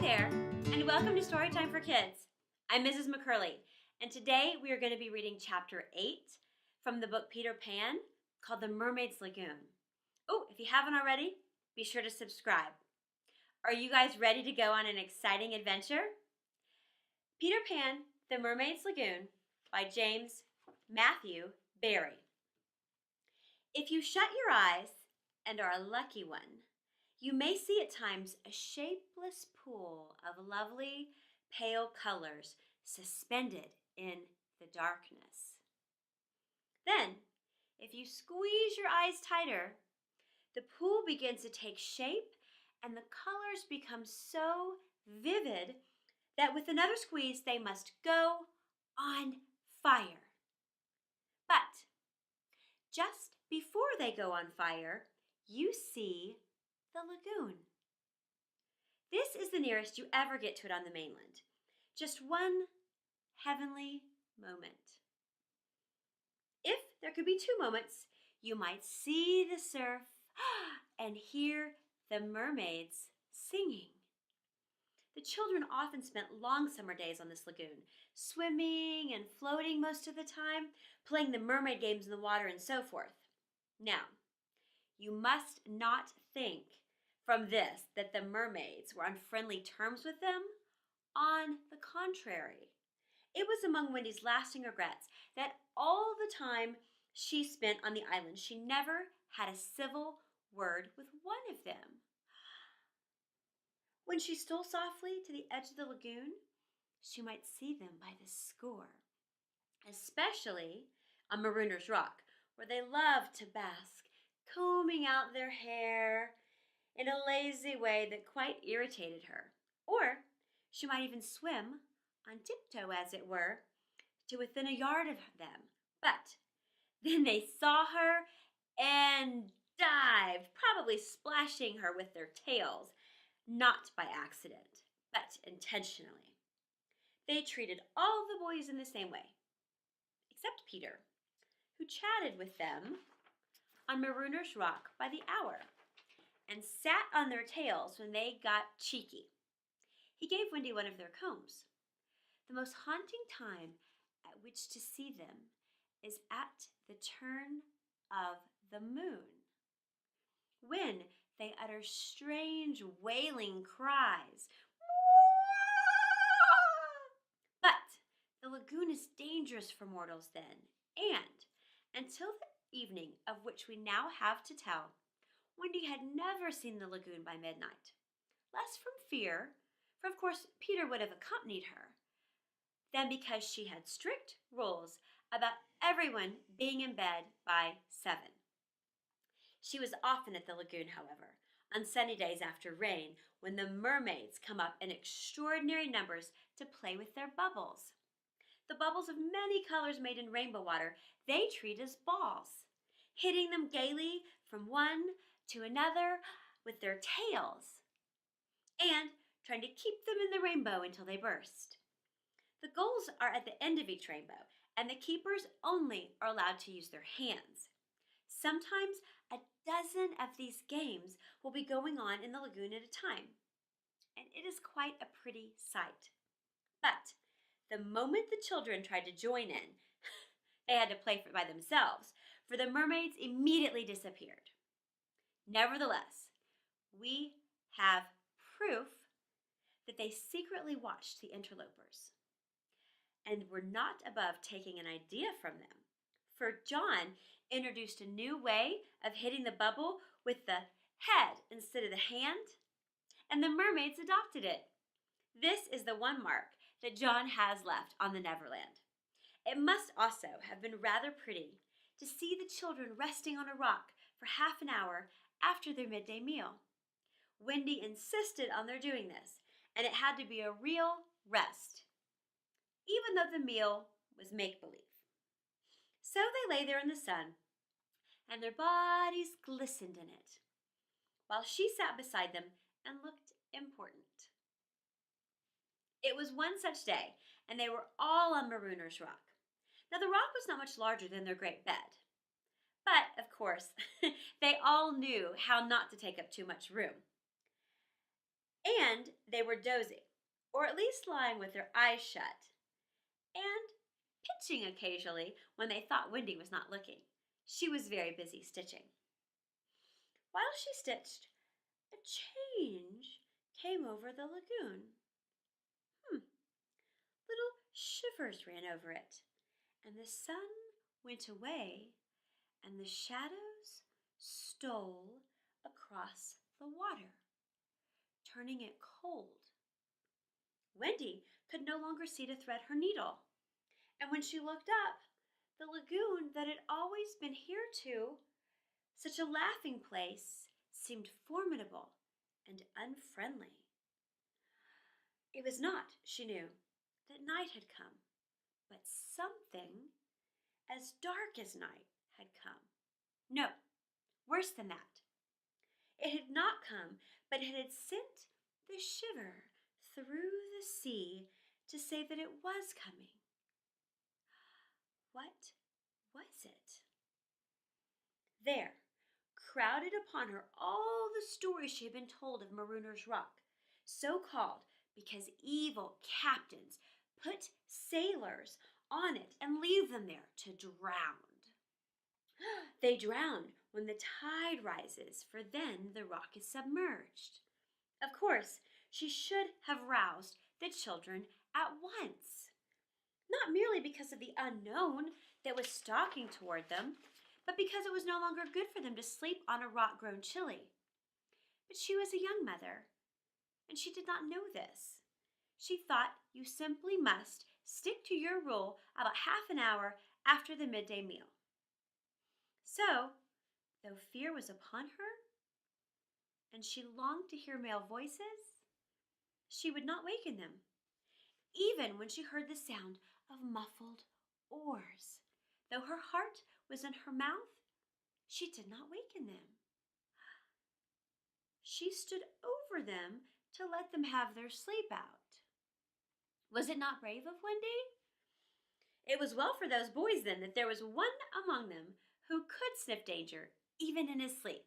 there, and welcome to Storytime for Kids. I'm Mrs. McCurley, and today we are going to be reading Chapter 8 from the book Peter Pan called The Mermaid's Lagoon. Oh, if you haven't already, be sure to subscribe. Are you guys ready to go on an exciting adventure? Peter Pan, The Mermaid's Lagoon by James Matthew Barrie. If you shut your eyes and are a lucky one, you may see at times a shapeless pool of lovely, pale colors suspended in the darkness. Then, if you squeeze your eyes tighter, the pool begins to take shape and the colors become so vivid that with another squeeze they must go on fire. But just before they go on fire, you see the lagoon. This is the nearest you ever get to it on the mainland. Just one heavenly moment. If there could be two moments, you might see the surf and hear the mermaids singing. The children often spent long summer days on this lagoon, swimming and floating most of the time, playing the mermaid games in the water and so forth. Now, you must not think from this that the mermaids were on friendly terms with them. On the contrary, it was among Wendy's lasting regrets that all the time she spent on the island, she never had a civil word with one of them. When she stole softly to the edge of the lagoon, she might see them by the score, especially on Marooners Rock, where they loved to bask, combing out their hair in a lazy way that quite irritated her. Or she might even swim on tiptoe, as it were, to within a yard of them. But then they saw her and dived, probably splashing her with their tails, not by accident, but intentionally. They treated all the boys in the same way, except Peter, who chatted with them on Marooners Rock by the hour and sat on their tails when they got cheeky. He gave Wendy one of their combs. The most haunting time at which to see them is at the turn of the moon, when they utter strange wailing cries. But the lagoon is dangerous for mortals then, and until the evening of which we now have to tell, Wendy had never seen the lagoon by midnight. Less from fear, for of course Peter would have accompanied her, than because she had strict rules about everyone being in bed by 7. She was often at the lagoon, however, on sunny days after rain, when the mermaids come up in extraordinary numbers to play with their bubbles. The bubbles of many colors made in rainbow water they treat as balls, hitting them gaily from one to another with their tails, and trying to keep them in the rainbow until they burst. The goals are at the end of each rainbow, and the keepers only are allowed to use their hands. Sometimes a dozen of these games will be going on in the lagoon at a time, and it is quite a pretty sight. But the moment the children tried to join in, they had to play by themselves, for the mermaids immediately disappeared. Nevertheless, we have proof that they secretly watched the interlopers and were not above taking an idea from them, for John introduced a new way of hitting the bubble with the head instead of the hand, and the mermaids adopted it. This is the one mark that John has left on the Neverland. It must also have been rather pretty to see the children resting on a rock for half an hour after their midday meal. Wendy insisted on their doing this, and it had to be a real rest, even though the meal was make-believe. So they lay there in the sun, and their bodies glistened in it, while she sat beside them and looked important. It was one such day, and they were all on Marooners Rock. Now, the rock was not much larger than their great bed, but, of course, they all knew how not to take up too much room. And they were dozing, or at least lying with their eyes shut, and pitching occasionally when they thought Wendy was not looking. She was very busy stitching. While she stitched, a change came over the lagoon. Little shivers ran over it, and the sun went away, and the shadows stole across the water, turning it cold. Wendy could no longer see to thread her needle, and when she looked up, the lagoon that had always been hereto such a laughing place seemed formidable and unfriendly. It was not, she knew, that night had come, but something as dark as night had come. No, worse than that. It had not come, but it had sent the shiver through the sea to say that it was coming. What was it? There, crowded upon her, all the stories she had been told of Marooners' Rock, so called because evil captains put sailors on it and leave them there to drown. They drown when the tide rises, for then the rock is submerged. Of course, she should have roused the children at once, not merely because of the unknown that was stalking toward them, but because it was no longer good for them to sleep on a rock grown chilly. But she was a young mother, and she did not know this. She thought you simply must stick to your rule about half an hour after the midday meal. So, though fear was upon her, and she longed to hear male voices, she would not waken them, even when she heard the sound of muffled oars. Though her heart was in her mouth, she did not waken them. She stood over them to let them have their sleep out. Was it not brave of Wendy? It was well for those boys, then, that there was one among them who could sniff danger, even in his sleep.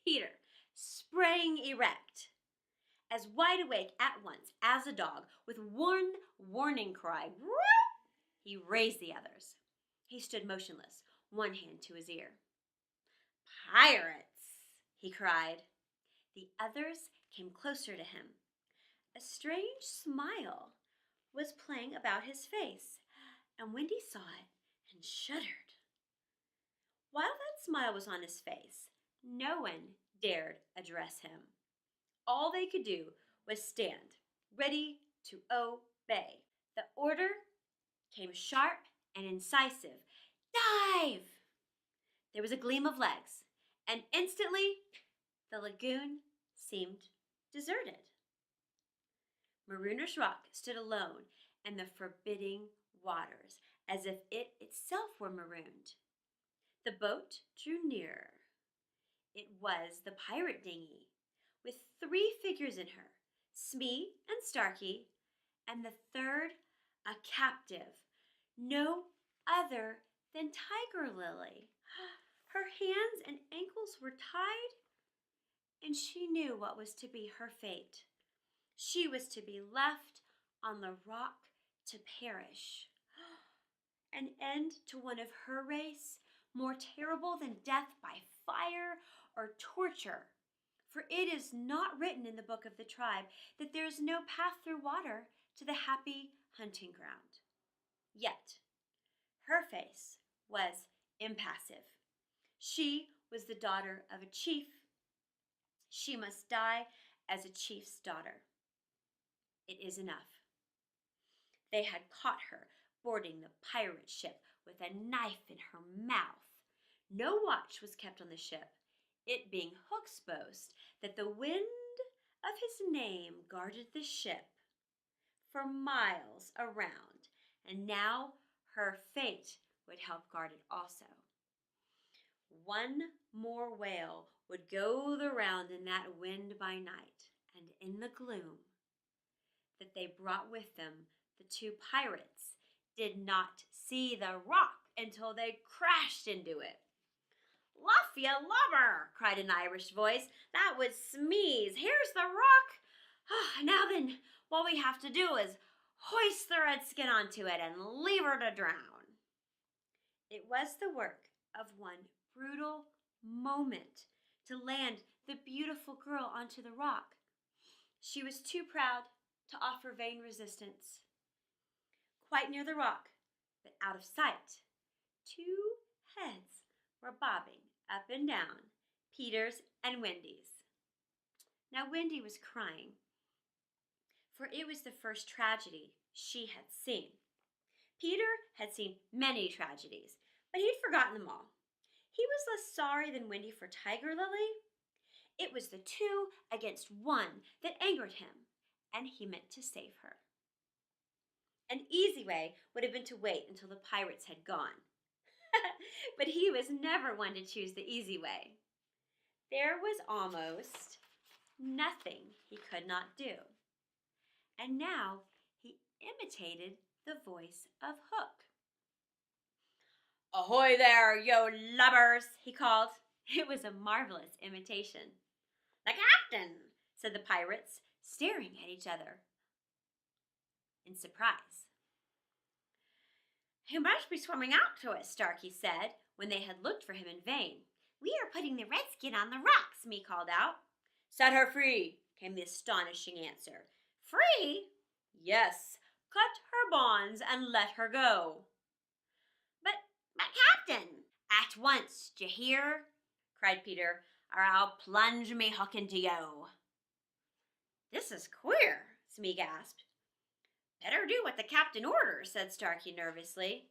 Peter sprang erect, as wide awake at once as a dog, with one warning cry. He raised the others. He stood motionless, one hand to his ear. "Pirates!" he cried. The others came closer to him. A strange smile was playing about his face, and Wendy saw it and shuddered. While that smile was on his face, no one dared address him. All they could do was stand, ready to obey. The order came sharp and incisive. "Dive!" There was a gleam of legs, and instantly the lagoon seemed deserted. Marooners' Rock stood alone in the forbidding waters, as if it itself were marooned. The boat drew nearer. It was the pirate dinghy, with 3 figures in her, Smee and Starkey, and the third a captive, no other than Tiger Lily. Her hands and ankles were tied, and she knew what was to be her fate. She was to be left on the rock to perish. An end to one of her race, more terrible than death by fire or torture. For it is not written in the book of the tribe that there is no path through water to the happy hunting ground. Yet, her face was impassive. She was the daughter of a chief. She must die as a chief's daughter. It is enough. They had caught her boarding the pirate ship with a knife in her mouth. No watch was kept on the ship, it being Hook's boast that the wind of his name guarded the ship for miles around, and now her fate would help guard it also. One more whale would go the round in that wind by night, and in the gloom that they brought with them, the 2 pirates did not see the rock until they crashed into it. "Luff, you lubber!" cried an Irish voice. "That was Smee's. Here's the rock. Now then, what we have to do is hoist the redskin onto it and leave her to drown." It was the work of one brutal moment to land the beautiful girl onto the rock. She was too proud to offer vain resistance. Quite near the rock, but out of sight, two heads were bobbing up and down, Peter's and Wendy's. Now Wendy was crying, for it was the first tragedy she had seen. Peter had seen many tragedies, but he'd forgotten them all. He was less sorry than Wendy for Tiger Lily. It was the 2 against 1 that angered him, and he meant to save her. An easy way would have been to wait until the pirates had gone. But he was never one to choose the easy way. There was almost nothing he could not do. And now he imitated the voice of Hook. "Ahoy there, yo lubbers," he called. It was a marvelous imitation. "The captain," said the pirates, staring at each other in surprise. "He must be swimming out to us," Starkey said, when they had looked for him in vain. "We are putting the redskin on the rocks," Smee called out. "Set her free," came the astonishing answer. "Free?" "Yes, cut her bonds and let her go." But Captain, at once, d'ye hear?" cried Peter, "or I'll plunge me hook into you." "This is queer," Smee gasped. "Better do what the captain orders," said Starkey nervously.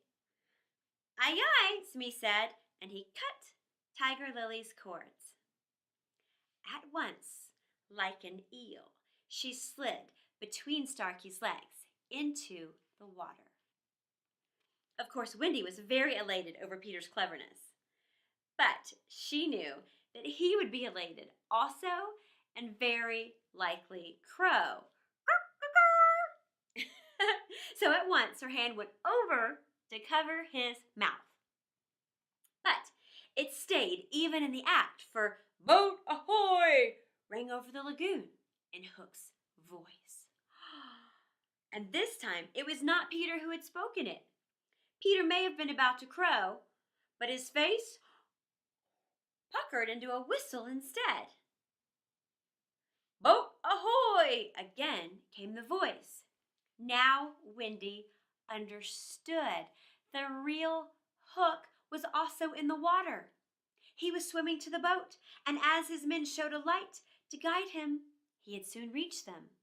"Aye, aye," Smee said, and he cut Tiger Lily's cords. At once, like an eel, she slid between Starkey's legs into the water. Of course, Wendy was very elated over Peter's cleverness, but she knew that he would be elated also, and very likely crow. So at once her hand went over to cover his mouth. But it stayed even in the act, for "Boat ahoy!" rang over the lagoon in Hook's voice. And this time it was not Peter who had spoken it. Peter may have been about to crow, but his face puckered into a whistle instead. "Boat ahoy!" again came the voice. Now Wendy understood. The real Hook was also in the water. He was swimming to the boat, and as his men showed a light to guide him, he had soon reached them.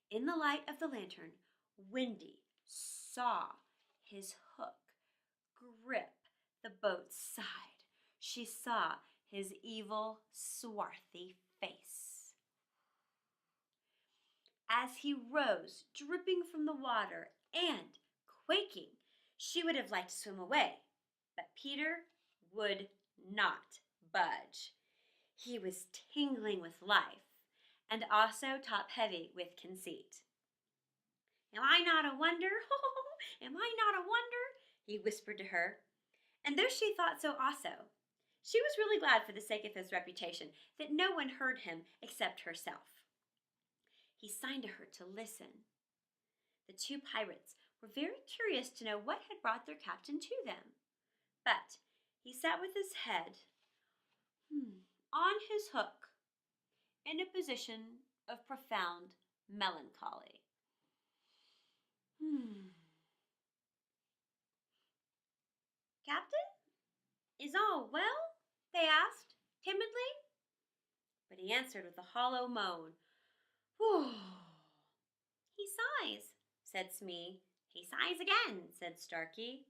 In the light of the lantern, Wendy saw his hook grip the boat's side. She saw his evil, swarthy face. As he rose, dripping from the water and quaking, she would have liked to swim away, but Peter would not budge. He was tingling with life and also top-heavy with conceit. "Am I not a wonder? Am I not a wonder?" he whispered to her. And though she thought so also, she was really glad for the sake of his reputation that no one heard him except herself. He signed to her to listen. The 2 pirates were very curious to know what had brought their captain to them. But he sat with his head on his hook in a position of profound melancholy. "Captain, is all well?" they asked timidly. But he answered with a hollow moan. "He sighs," said Smee. "He sighs again," said Starkey.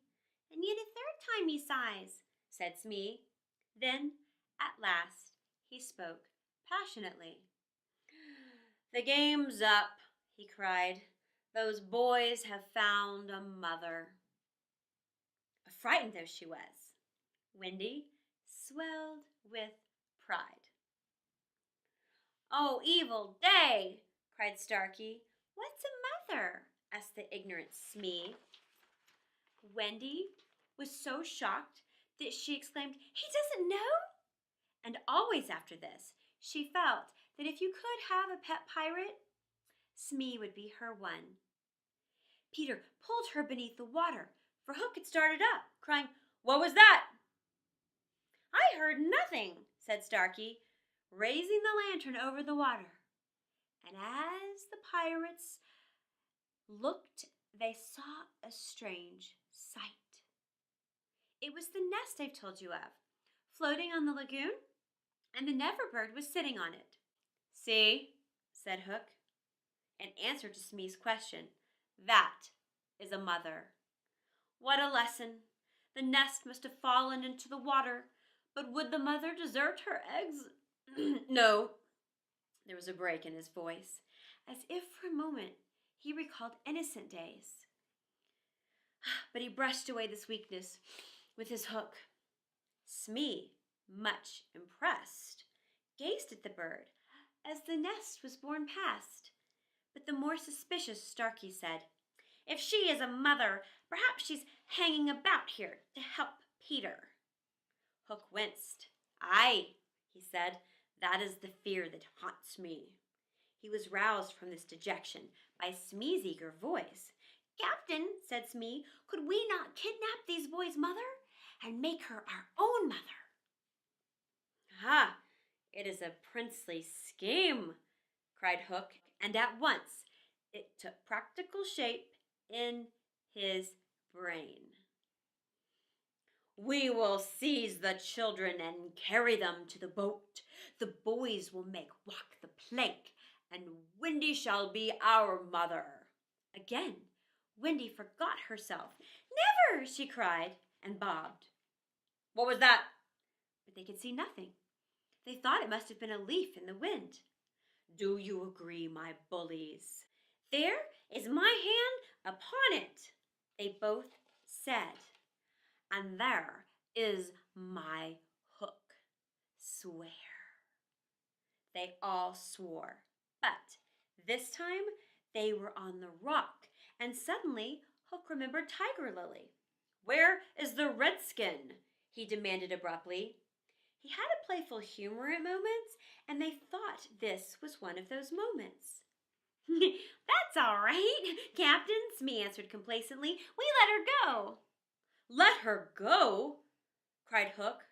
"And yet a third time he sighs," said Smee. Then, at last, he spoke passionately. "The game's up," he cried. "Those boys have found a mother." Frightened though she was, Wendy swelled with pride. "Oh, evil day!" cried Starkey. "What's a mother?" asked the ignorant Smee. Wendy was so shocked that she exclaimed, "He doesn't know?" And always after this, she felt that if you could have a pet pirate, Smee would be her one. Peter pulled her beneath the water, for Hook had started up, crying, "What was that?" "I heard nothing," said Starkey, raising the lantern over the water. And as the pirates looked, they saw a strange sight. It was the nest I've told you of, floating on the lagoon, and the Neverbird was sitting on it. "See," said Hook, in answer to Smee's question, "that is a mother." What a lesson! The nest must have fallen into the water, but would the mother desert her eggs? No. There was a break in his voice, as if for a moment he recalled innocent days. But he brushed away this weakness with his hook. Smee, much impressed, gazed at the bird as the nest was borne past. But the more suspicious Starkey said, "If she is a mother, perhaps she's hanging about here to help Peter." Hook winced. "Aye," he said, "that is the fear that haunts me." He was roused from this dejection by Smee's eager voice. "Captain," said Smee, "could we not kidnap these boys' mother and make her our own mother?" "Ah, it is a princely scheme," cried Hook, and at once it took practical shape in his brain. "We will seize the children and carry them to the boat. The boys will walk the plank, and Wendy shall be our mother." Again, Wendy forgot herself. "Never!" she cried, and bobbed. "What was that?" But they could see nothing. They thought it must have been a leaf in the wind. "Do you agree, my bullies?" "There is my hand upon it," they both said. "And there is my hook. Swear." They all swore, but this time they were on the rock, and suddenly Hook remembered Tiger Lily. "Where is the redskin?" he demanded abruptly. He had a playful humor at moments, and they thought this was one of those moments. "That's all right, Captain," Smee answered complacently. "We let her go." "Let her go?" cried Hook.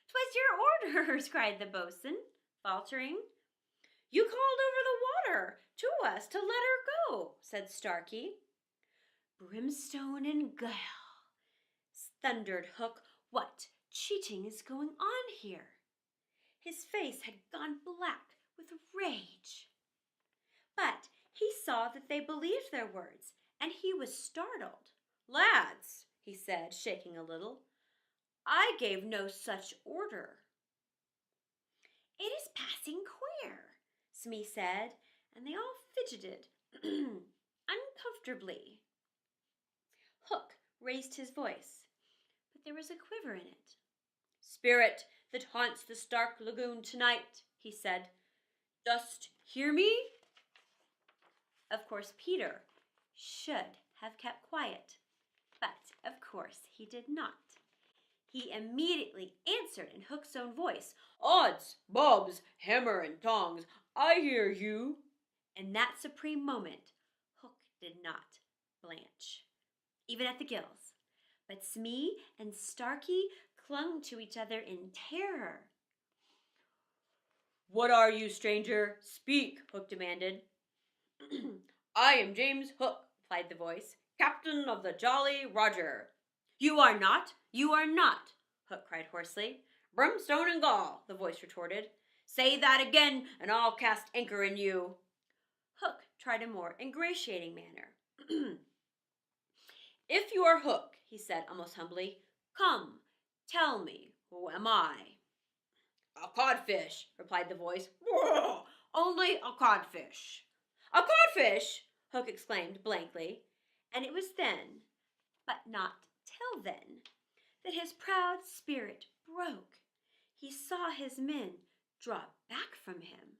"'Twas your orders," cried the boatswain, faltering. "You called over the water to us to let her go," said Starkey. "Brimstone and gale," thundered Hook. "What cheating is going on here?" His face had gone black with rage. But he saw that they believed their words, and he was startled. "Lads," he said, shaking a little, "I gave no such order." "It is passing queer," Smee said, and they all fidgeted uncomfortably. Hook raised his voice, but there was a quiver in it. "Spirit that haunts the Stark Lagoon tonight," he said, "dost hear me?" Of course, Peter should have kept quiet, but of course he did not. He immediately answered in Hook's own voice, "Odds, bobs, hammer and tongs, I hear you." In that supreme moment, Hook did not blanch, even at the gills, but Smee and Starkey clung to each other in terror. "What are you, stranger? Speak," Hook demanded. "I am James Hook," replied the voice, "captain of the Jolly Roger." "You are not! You are not!" Hook cried hoarsely. "Brimstone and gall," the voice retorted. "Say that again, and I'll cast anchor in you." Hook tried a more ingratiating manner. "If you are Hook," he said almost humbly, "come, tell me, who am I?" "A codfish," replied the voice. "Only a codfish." "A codfish!" Hook exclaimed blankly, and it was then, but not till then, that his proud spirit broke. He saw his men draw back from him.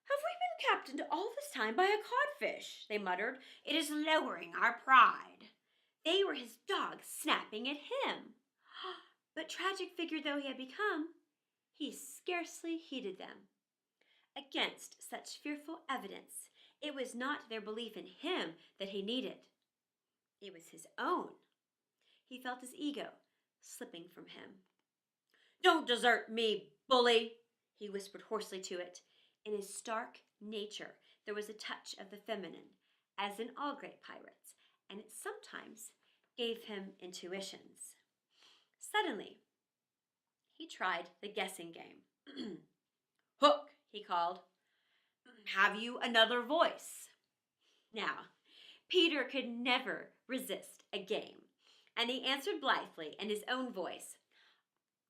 "Have we been captained all this time by a codfish?" they muttered. "It is lowering our pride." They were his dogs snapping at him. But tragic figure though he had become, he scarcely heeded them. Against such fearful evidence, it was not their belief in him that he needed. It was his own. He felt his ego slipping from him. "Don't desert me, bully," he whispered hoarsely to it. In his stark nature, there was a touch of the feminine, as in all great pirates, and it sometimes gave him intuitions. Suddenly, he tried the guessing game. "Hook," he called. "Have you another voice?" Now, Peter could never resist a game, and he answered blithely in his own voice,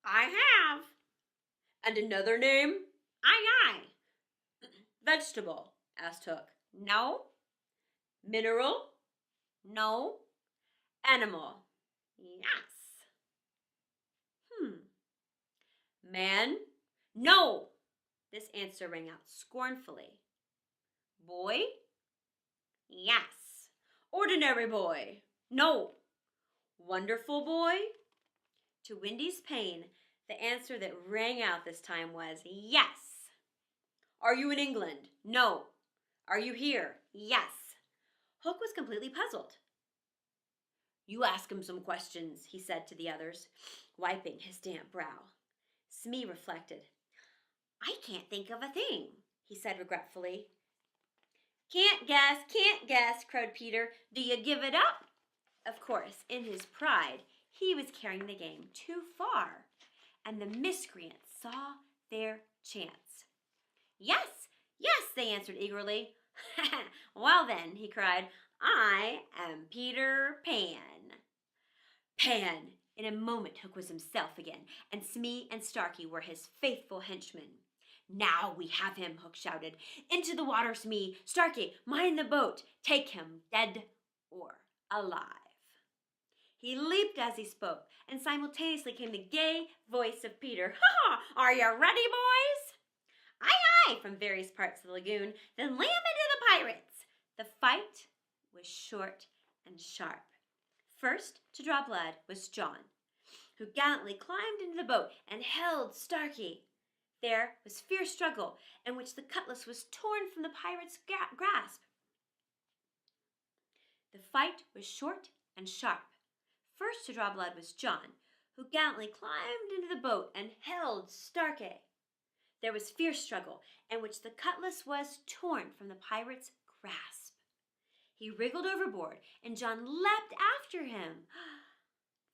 "I have." "And another name?" "Aye." "Vegetable?" asked Hook. "No." "Mineral?" "No." "Animal?" "Yes." "Man?" "No." This answer rang out scornfully. "Boy?" "Yes." "Ordinary boy?" "No." "Wonderful boy?" To Wendy's pain, the answer that rang out this time was yes. "Are you in England?" "No." "Are you here?" "Yes." Hook was completely puzzled. "You ask him some questions," he said to the others, wiping his damp brow. Smee reflected. "I can't think of a thing," he said regretfully. Can't guess, crowed Peter. "Do you give it up?" Of course, in his pride, he was carrying the game too far, and the miscreants saw their chance. Yes, they answered eagerly. "Well then," he cried, "I am Peter Pan." Pan! In a moment Hook was himself again, and Smee and Starkey were his faithful henchmen. "Now we have him," Hook shouted. "Into the water, Smee! Starkey, mind the boat! Take him, dead or alive!" He leaped as he spoke, and simultaneously came the gay voice of Peter. "Ha! Are you ready, boys?" "Aye, aye," from various parts of the lagoon. "Then lay 'em into the pirates." The fight was short and sharp. First to draw blood was John, who gallantly climbed into the boat and held Starkey. There was fierce struggle, in which the cutlass was torn from the pirate's grasp. The fight was short and sharp. First to draw blood was John, who gallantly climbed into the boat and held Starkey. There was fierce struggle, in which the cutlass was torn from the pirate's grasp. He wriggled overboard, and John leapt after him,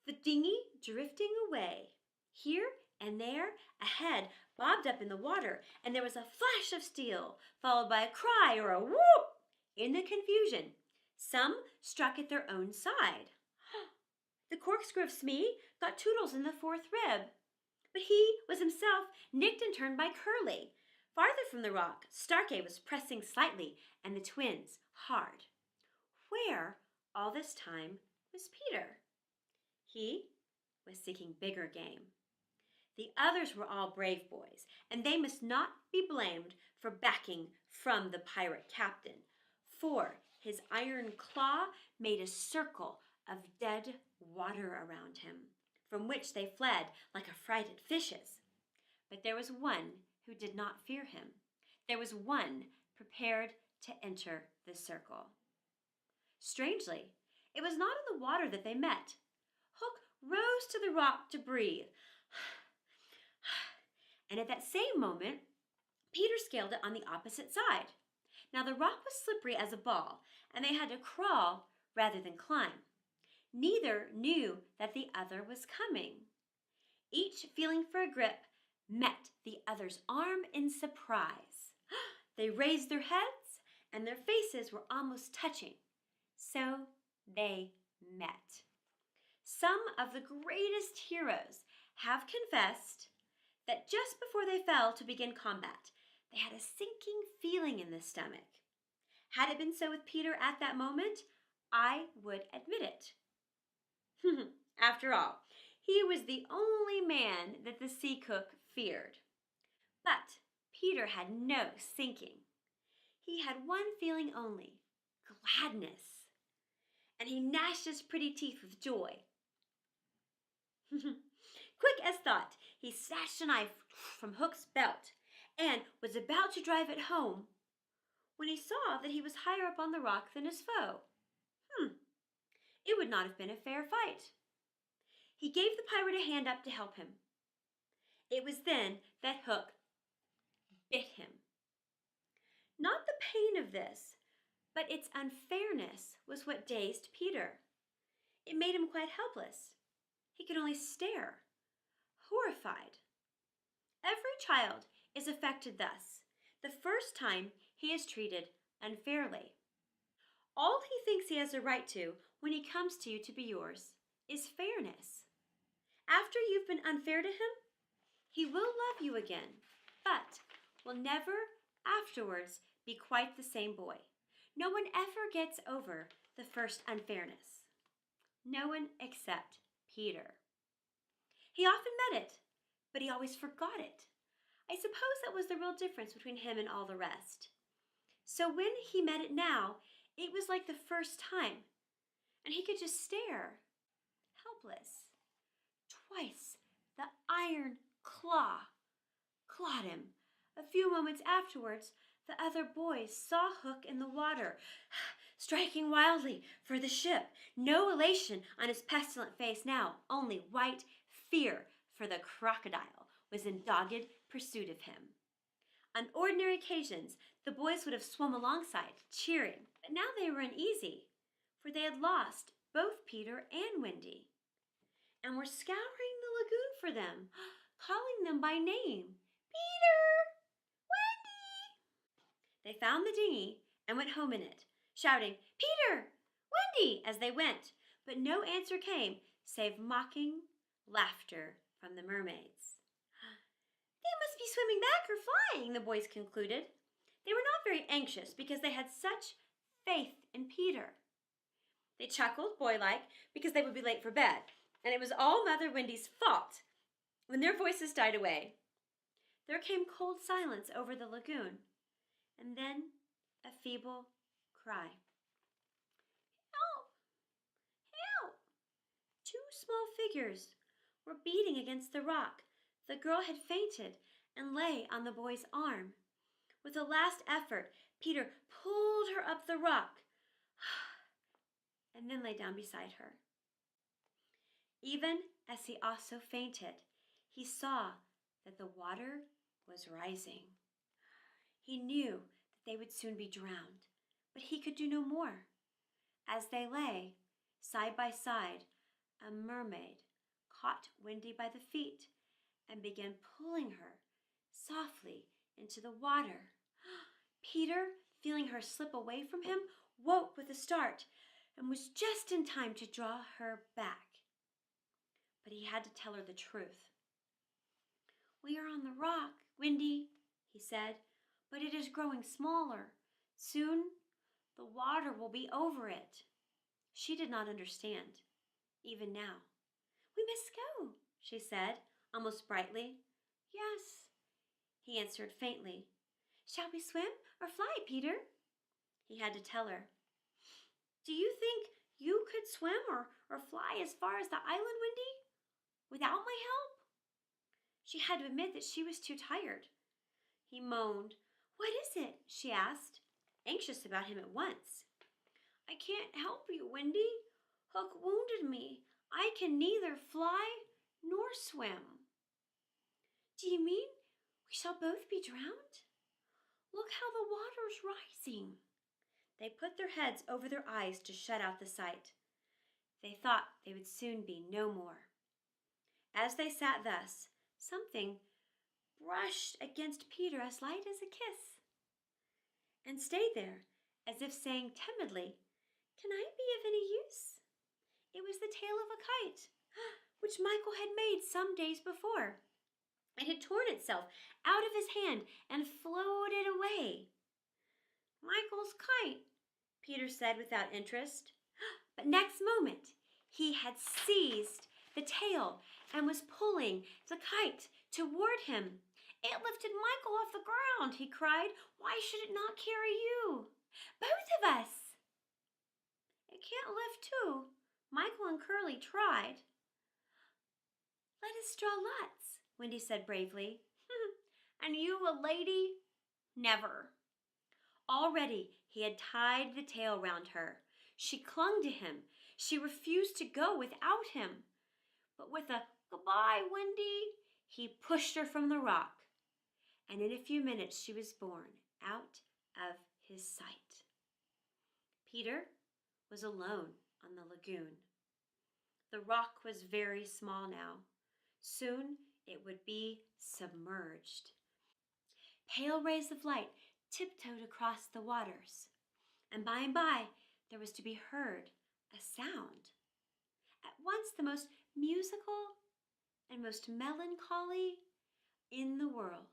the dinghy drifting away. Here and there, a head bobbed up in the water, and there was a flash of steel, followed by a cry or a whoop. In the confusion, some struck at their own side. The corkscrew of Smee got Toodles in the fourth rib, but he was himself nicked and turned by Curly. Farther from the rock, Starkey was pressing slightly, and the twins hard. Where, all this time, was Peter? He was seeking bigger game. The others were all brave boys, and they must not be blamed for backing from the pirate captain, for his iron claw made a circle of dead water around him, from which they fled like affrighted fishes. But there was one who did not fear him. There was one prepared to enter the circle. Strangely, it was not in the water that they met. Hook rose to the rock to breathe. And at that same moment, Peter scaled it on the opposite side. Now the rock was slippery as a ball, and they had to crawl rather than climb. Neither knew that the other was coming. Each, feeling for a grip, met the other's arm in surprise. They raised their heads, and their faces were almost touching. So they met. Some of the greatest heroes have confessed that just before they fell to begin combat, they had a sinking feeling in the stomach. Had it been so with Peter at that moment, I would admit it. After all, he was the only man that the sea cook feared. But Peter had no sinking. He had one feeling only, gladness. And he gnashed his pretty teeth with joy. Quick as thought, he snatched a knife from Hook's belt and was about to drive it home when he saw that he was higher up on the rock than his foe. It would not have been a fair fight. He gave the pirate a hand up to help him. It was then that Hook bit him. Not the pain of this, but its unfairness was what dazed Peter. It made him quite helpless. He could only stare, horrified. Every child is affected thus, the first time he is treated unfairly. All he thinks he has a right to when he comes to you to be yours is fairness. After you've been unfair to him, he will love you again, but will never afterwards be quite the same boy. No one ever gets over the first unfairness. No one except Peter. He often met it, but he always forgot it. I suppose that was the real difference between him and all the rest. So when he met it now, it was like the first time, and he could just stare, helpless. Twice the iron claw clawed him. A few moments afterwards, the other boys saw Hook in the water, striking wildly for the ship. No elation on his pestilent face now, only white fear, for the crocodile was in dogged pursuit of him. On ordinary occasions, the boys would have swum alongside, cheering, but now they were uneasy, for they had lost both Peter and Wendy, and were scouring the lagoon for them, calling them by name. Peter! Wendy! They found the dinghy and went home in it, shouting, Peter! Wendy! As they went, but no answer came, save mocking laughter from the mermaids. They must be swimming back or flying, the boys concluded. They were not very anxious because they had such faith in Peter. They chuckled, boylike, because they would be late for bed, and it was all Mother Wendy's fault when their voices died away. There came cold silence over the lagoon, and then a feeble cry. Help! Help! Two small figures were beating against the rock. The girl had fainted and lay on the boy's arm. With a last effort, Peter pulled her up the rock and then lay down beside her. Even as he also fainted, he saw that the water was rising. He knew that they would soon be drowned, but he could do no more. As they lay side by side, a mermaid caught Wendy by the feet and began pulling her softly into the water. Peter, feeling her slip away from him, woke with a start and was just in time to draw her back. But he had to tell her the truth. We are on the rock, Wendy, he said, but it is growing smaller. Soon the water will be over it. She did not understand, even now. We must go, she said, almost brightly. Yes, he answered faintly. Shall we swim or fly, Peter? He had to tell her. Do you think you could swim or fly as far as the island, Wendy, without my help? She had to admit that she was too tired. He moaned. What is it? She asked, anxious about him at once. I can't help you, Wendy. Hook wounded me. I can neither fly nor swim. Do you mean we shall both be drowned? Look how the water's rising. They put their heads over their eyes to shut out the sight. They thought they would soon be no more. As they sat thus, something brushed against Peter as light as a kiss, and stayed there, as if saying timidly, Can I be of any use? It was the tail of a kite, which Michael had made some days before. It had torn itself out of his hand and floated away. Michael's kite, Peter said without interest. But next moment, he had seized the tail and was pulling the kite toward him. It lifted Michael off the ground, he cried. Why should it not carry you? Both of us. It can't lift two. Michael and Curly tried. Let us draw lots, Wendy said bravely. And you a lady? Never. Already he had tied the tail round her. She clung to him. She refused to go without him. But with a "Goodbye, Wendy," he pushed her from the rock. And in a few minutes she was born out of his sight. Peter was alone on the lagoon. The rock was very small now. Soon it would be submerged. Pale rays of light tiptoed across the waters, and by there was to be heard a sound, at once the most musical and most melancholy in the world,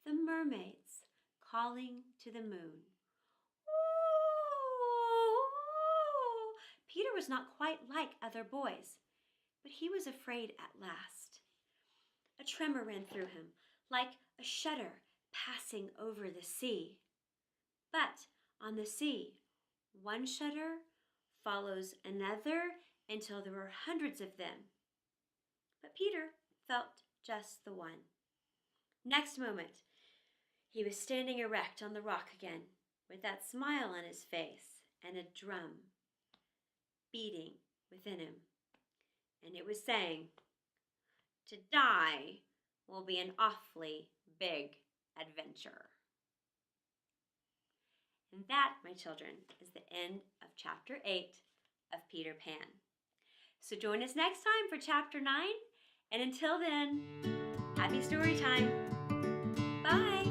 the mermaids calling to the moon. Ooh! Peter was not quite like other boys, but he was afraid at last. A tremor ran through him, like a shudder passing over the sea. But on the sea, one shudder follows another until there were hundreds of them. But Peter felt just the one. Next moment, he was standing erect on the rock again, with that smile on his face and a drum beating within him. And it was saying, "To die will be an awfully big adventure." And that, my children, is the end of chapter 8 of Peter Pan. So join us next time for chapter 9. And until then, happy story time. Bye.